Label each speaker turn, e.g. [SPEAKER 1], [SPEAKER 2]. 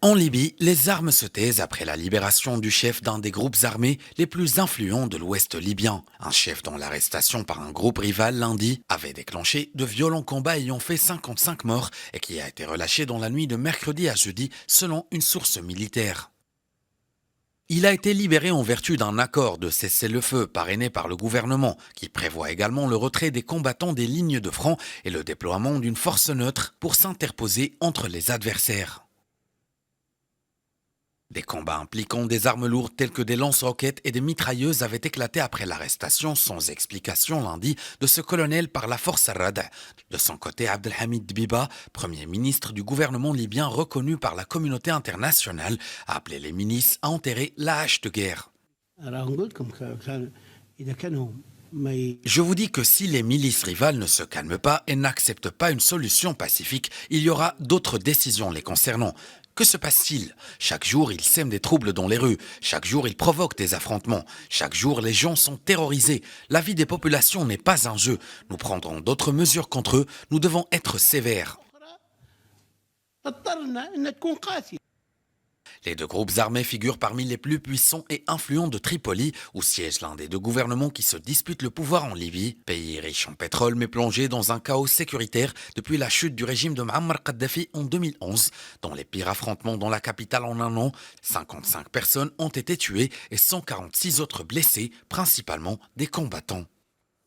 [SPEAKER 1] En Libye, les armes se taisent après la libération du chef d'un des groupes armés les plus influents de l'ouest libyen. Un chef dont l'arrestation par un groupe rival lundi avait déclenché de violents combats ayant fait 55 morts et qui a été relâché dans la nuit de mercredi à jeudi selon une source militaire. Il a été libéré en vertu d'un accord de cessez-le-feu parrainé par le gouvernement qui prévoit également le retrait des combattants des lignes de front et le déploiement d'une force neutre pour s'interposer entre les adversaires. Des combats impliquant des armes lourdes telles que des lance-roquettes et des mitrailleuses avaient éclaté après l'arrestation sans explication lundi de ce colonel par la force Rad. De son côté, Abdelhamid Dbiba, premier ministre du gouvernement libyen reconnu par la communauté internationale, a appelé les milices à enterrer la hache de guerre. Je vous dis que si les milices rivales ne se calment pas et n'acceptent pas une solution pacifique, il y aura d'autres décisions les concernant. Que se passe-t-il? Chaque jour, ils sèment des troubles dans les rues. Chaque jour, ils provoquent des affrontements. Chaque jour, les gens sont terrorisés. La vie des populations n'est pas un jeu. Nous prendrons d'autres mesures contre eux. Nous devons être sévères. Les deux groupes armés figurent parmi les plus puissants et influents de Tripoli, où siège l'un des deux gouvernements qui se disputent le pouvoir en Libye, pays riche en pétrole mais plongé dans un chaos sécuritaire depuis la chute du régime de Muammar Kadhafi en 2011. Dans les pires affrontements dans la capitale en un an, 55 personnes ont été tuées et 146 autres blessées, principalement des combattants.